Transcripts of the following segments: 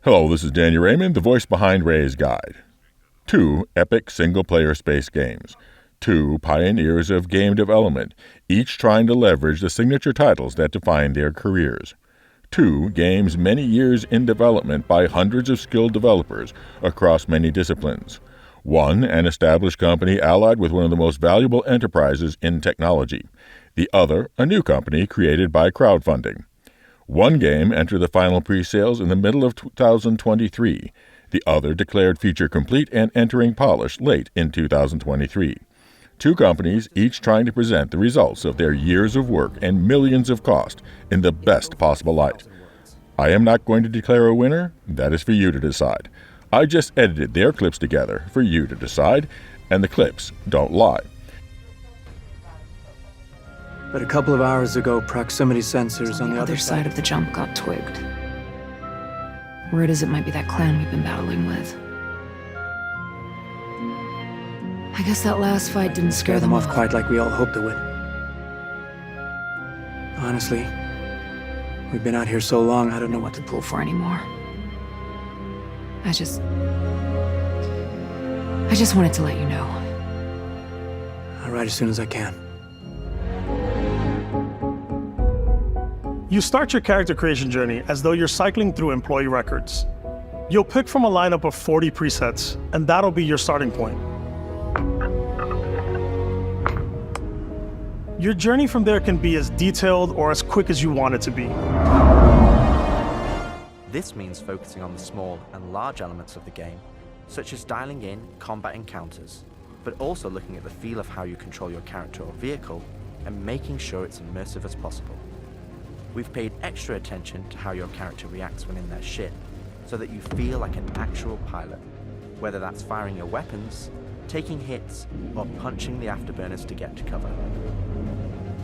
Hello, this is Danny Raymond, the voice behind Ray's Guide. 2 epic single-player space games. 2 pioneers of game development, each trying to leverage the signature titles that define their careers. 2 games many years in development by hundreds of skilled developers across many disciplines. 1, an established company allied with one of the most valuable enterprises in technology. The other, a new company created by crowdfunding. 1 game entered the final pre-sales in the middle of 2023. The other declared feature complete and entering polish late in 2023. 2 companies each trying to present the results of their years of work and millions of cost in the best possible light. I am not going to declare a winner. That is for you to decide. I just edited their clips together for you to decide, and the clips don't lie. But a couple of hours ago, proximity sensors on the other side of the jump got twigged. Word is it might be that clan we've been battling with. I guess that last fight didn't scare them off quite like we all hoped it would. Honestly, we've been out here so long, I don't know what to pull for anymore. I just wanted to let you know. I'll write as soon as I can. You start your character creation journey as though you're cycling through employee records. You'll pick from a lineup of 40 presets, and that'll be your starting point. Your journey from there can be as detailed or as quick as you want it to be. This means focusing on the small and large elements of the game, such as dialing in combat encounters, but also looking at the feel of how you control your character or vehicle and making sure it's immersive as possible. We've paid extra attention to how your character reacts when in their ship, so that you feel like an actual pilot, whether that's firing your weapons, taking hits, or punching the afterburners to get to cover.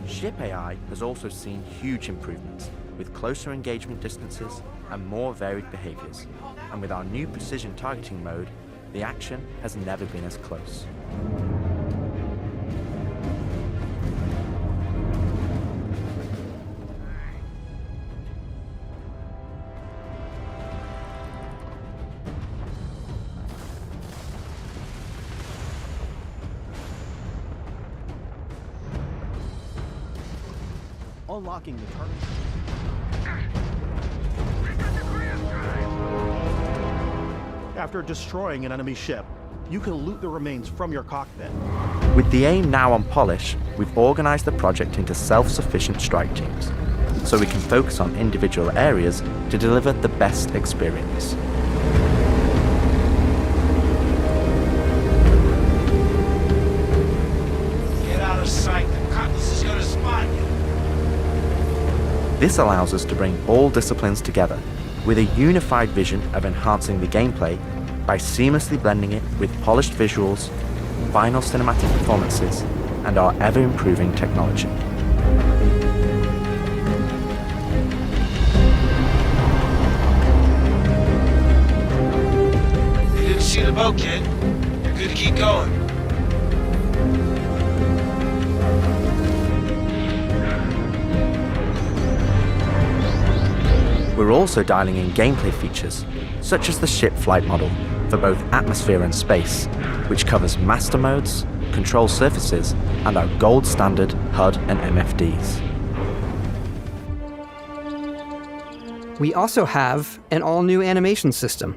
Ship AI has also seen huge improvements, with closer engagement distances and more varied behaviors, and with our new precision targeting mode, the action has never been as close. Unlocking the target. After destroying an enemy ship, you can loot the remains from your cockpit. With the aim now on polish, we've organized the project into self-sufficient strike teams, so we can focus on individual areas to deliver the best experience. Get out of sight, the Cutlass is gonna spot you. This allows us to bring all disciplines together with a unified vision of enhancing the gameplay by seamlessly blending it with polished visuals, final cinematic performances, and our ever-improving technology. You didn't see the boat, kid. You're good to keep going. We're also dialing in gameplay features, such as the ship flight model for both atmosphere and space, which covers master modes, control surfaces, and our gold standard HUD and MFDs. We also have an all-new animation system.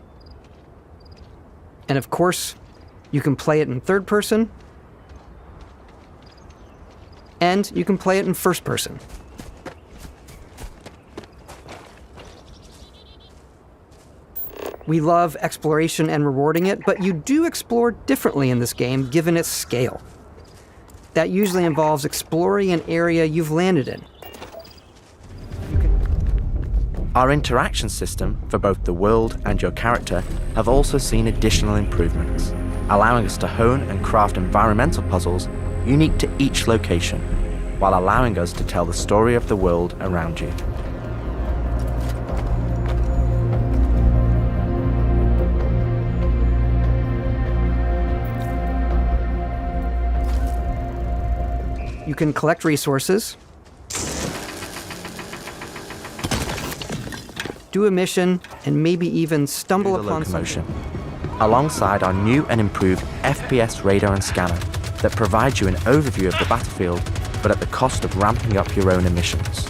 And of course, you can play it in third person, and you can play it in first person. We love exploration and rewarding it, but you do explore differently in this game given its scale. That usually involves exploring an area you've landed in. Our interaction system for both the world and your character have also seen additional improvements, allowing us to hone and craft environmental puzzles unique to each location, while allowing us to tell the story of the world around you. You can collect resources, do a mission, and maybe even stumble The upon locomotion, something. alongside our new and improved FPS radar and scanner that provides you an overview of the battlefield, but at the cost of ramping up your own emissions.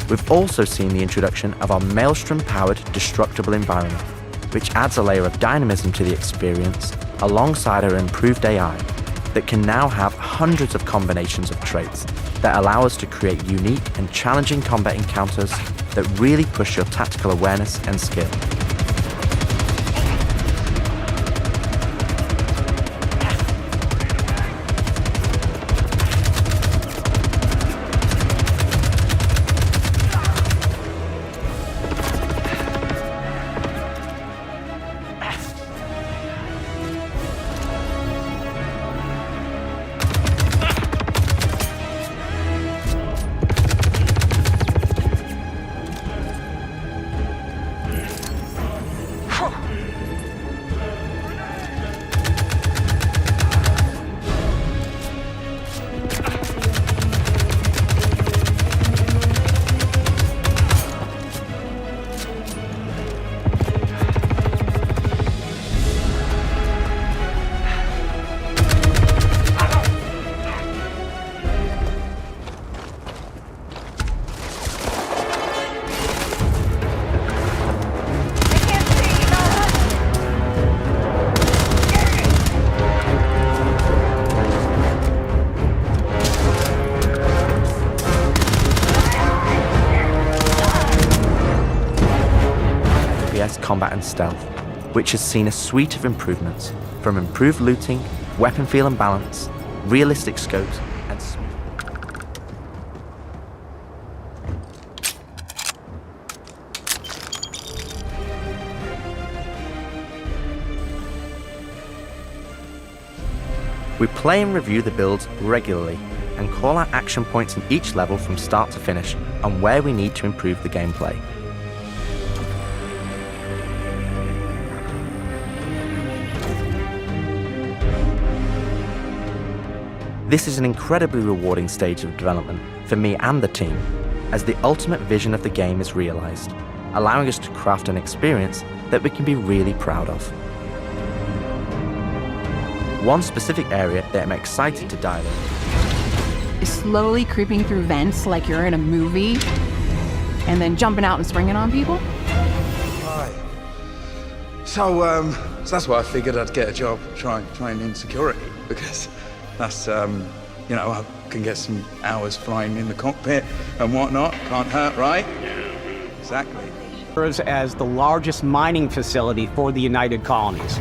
We've also seen the introduction of our Maelstrom-powered destructible environment, which adds a layer of dynamism to the experience alongside our improved AI that can now have hundreds of combinations of traits that allow us to create unique and challenging combat encounters that really push your tactical awareness and skill. Combat and stealth, which has seen a suite of improvements from improved looting, weapon feel and balance, realistic scopes, and we play and review the builds regularly and call out action points in each level from start to finish and where we need to improve the gameplay. This is an incredibly rewarding stage of development for me and the team, as the ultimate vision of the game is realized, allowing us to craft an experience that we can be really proud of. One specific area that I'm excited to dive in slowly creeping through vents like you're in a movie, and then jumping out and springing on people? Right. So that's why I figured I'd get a job trying in security, because that's, I can get some hours flying in the cockpit and whatnot. Can't hurt, right? Exactly. Serves as the largest mining facility for the United Colonies.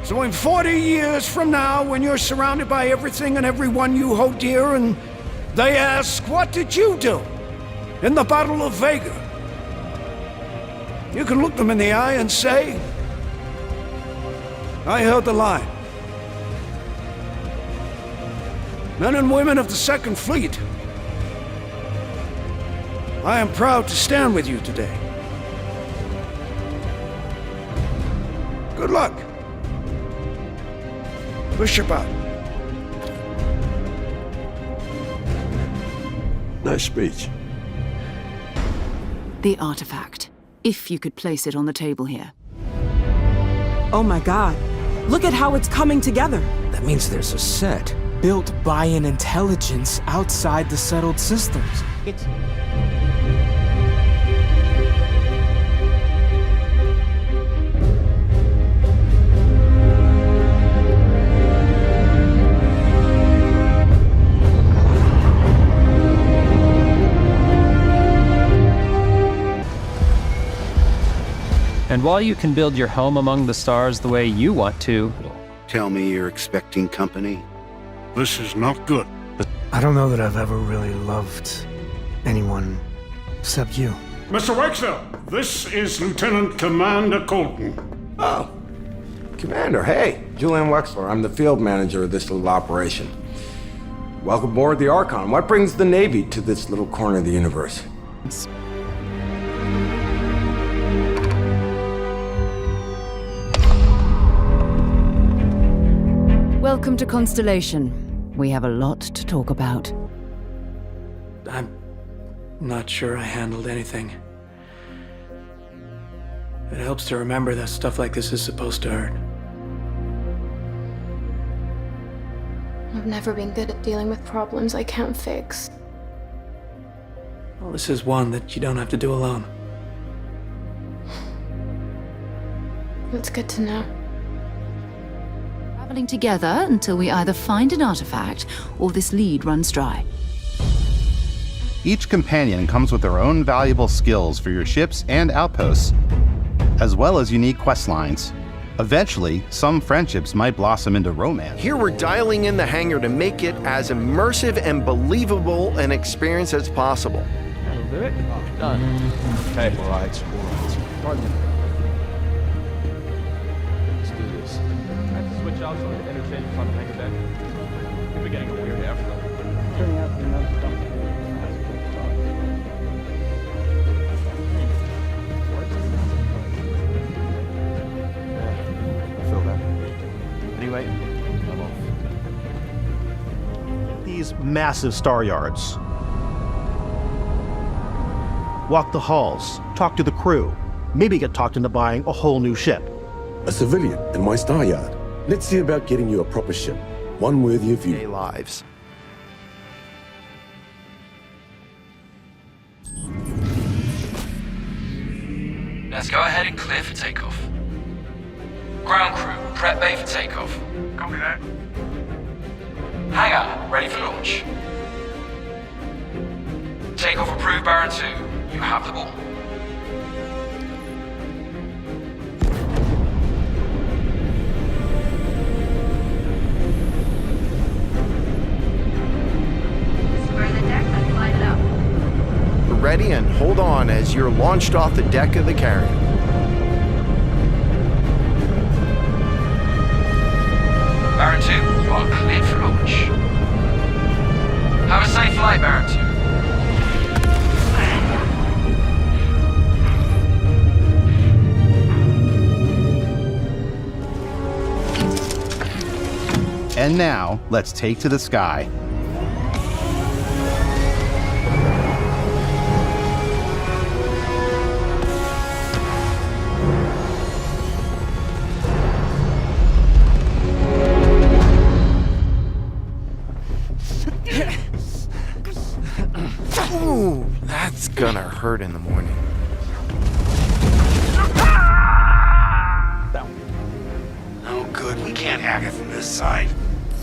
So in 40 years from now, when you're surrounded by everything and everyone you hold dear, and they ask, what did you do in the Battle of Vega? You can look them in the eye and say, I held the line. Men and women of the Second Fleet, I am proud to stand with you today. Good luck. Push your button. Nice speech. The artifact. If you could place it on the table here. Oh my god. Look at how it's coming together. That means there's a set built by an intelligence outside the settled systems. It's And while you can build your home among the stars the way you want to... Tell me you're expecting company? This is not good. But I don't know that I've ever really loved anyone except you. Mr. Wakefield, this is Lieutenant Commander Colton. Oh, Commander, hey. Julian Wexler, I'm the field manager of this little operation. Welcome aboard the Archon. What brings the Navy to this little corner of the universe? Welcome to Constellation. We have a lot to talk about. I'm not sure I handled anything. It helps to remember that stuff like this is supposed to hurt. I've never been good at dealing with problems I can't fix. Well, this is one that you don't have to do alone. That's good to know. Traveling together until we either find an artifact or this lead runs dry. Each companion comes with their own valuable skills for your ships and outposts, as well as unique quest lines. Eventually, some friendships might blossom into romance. Here we're dialing in the hangar to make it as immersive and believable an experience as possible. That'll do it. Done. Okay. All right. Let's do this. I have to switch out so I can interchange on the hangar deck. We're getting a weird after. Turning out to be another stuff. Anyway, I'm off. These massive star yards. Walk the halls, talk to the crew, maybe get talked into buying a whole new ship. A civilian in my star yard. Let's see about getting you a proper ship, one worthy of you. Lives. Let's go ahead and clear for takeoff. Ground crew, prep bay for takeoff. Copy that. Hangar, ready for launch. Takeoff approved, Baron 2. You have the ball. Ready and hold on as you're launched off the deck of the carrier. Baron 2, you are cleared for launch. Have a safe flight, Baron 2. And now, let's take to the sky. Ooh, that's gonna hurt in the morning. Oh, good. We can't hack it from this side.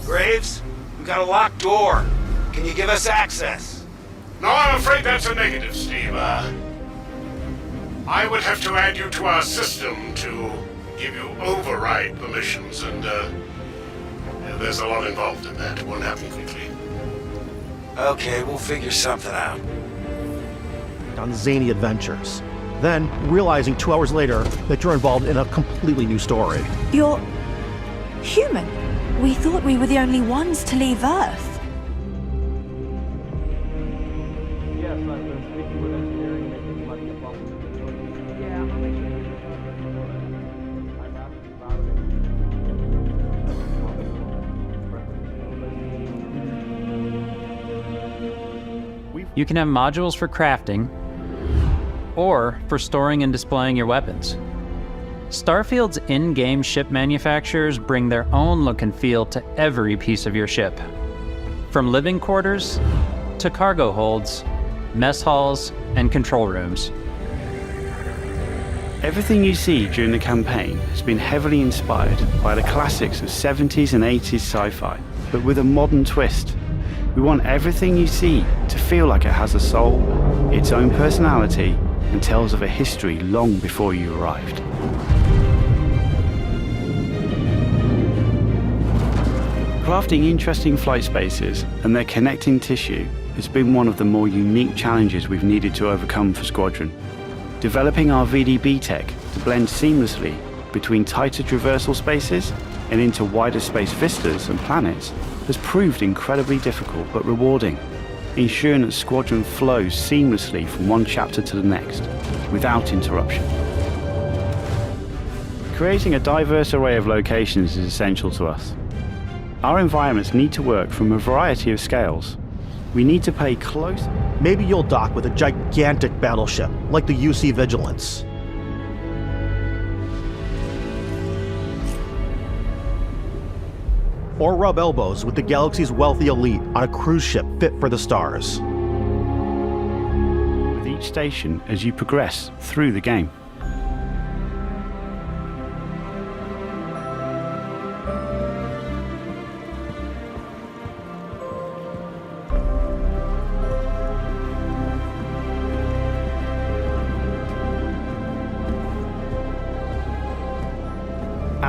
Graves, we got a locked door. Can you give us access? No, I'm afraid that's a negative, Steve. I would have to add you to our system to give you override permissions, and there's a lot involved in that. It won't happen quickly. Okay, we'll figure something out. On zany adventures. Then, realizing 2 hours later that you're involved in a completely new story. You're human. We thought we were the only ones to leave Earth. Yes, I've been speaking with engineering, making money above the Yeah, I'll make sure. I'm happy about it. You can have modules for crafting, or for storing and displaying your weapons. Starfield's in-game ship manufacturers bring their own look and feel to every piece of your ship. From living quarters to cargo holds, mess halls, and control rooms. Everything you see during the campaign has been heavily inspired by the classics of 70s and 80s sci-fi, but with a modern twist. We want everything you see to feel like it has a soul, its own personality, and tells of a history long before you arrived. Crafting interesting flight spaces and their connecting tissue has been one of the more unique challenges we've needed to overcome for Squadron. Developing our VDB tech to blend seamlessly between tighter traversal spaces and into wider space vistas and planets has proved incredibly difficult but rewarding, ensuring that Squadron flows seamlessly from one chapter to the next, without interruption. Creating a diverse array of locations is essential to us. Our environments need to work from a variety of scales. We need to pay close... Maybe you'll dock with a gigantic battleship, like the UC Vigilance. Or rub elbows with the galaxy's wealthy elite on a cruise ship fit for the stars. With each station as you progress through the game.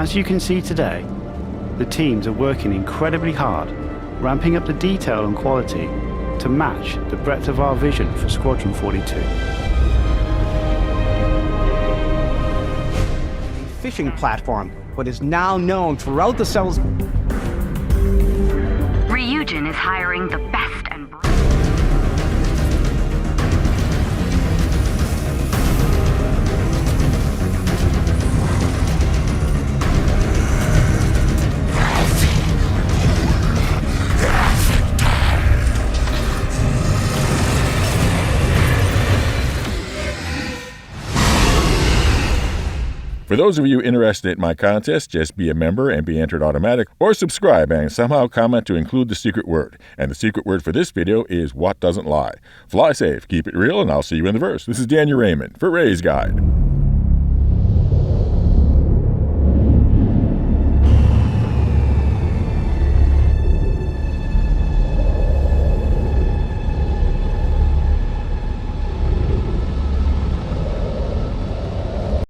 As you can see today, the teams are working incredibly hard, ramping up the detail and quality to match the breadth of our vision for Squadron 42. A fishing platform, what is now known throughout the cells. Ryujin is hiring the best and For those of you interested in my contest, just be a member and be entered automatic, or subscribe and somehow comment to include the secret word. And the secret word for this video is what doesn't lie. Fly safe, keep it real, and I'll see you in the verse. This is Daniel Raymond for Ray's Guide.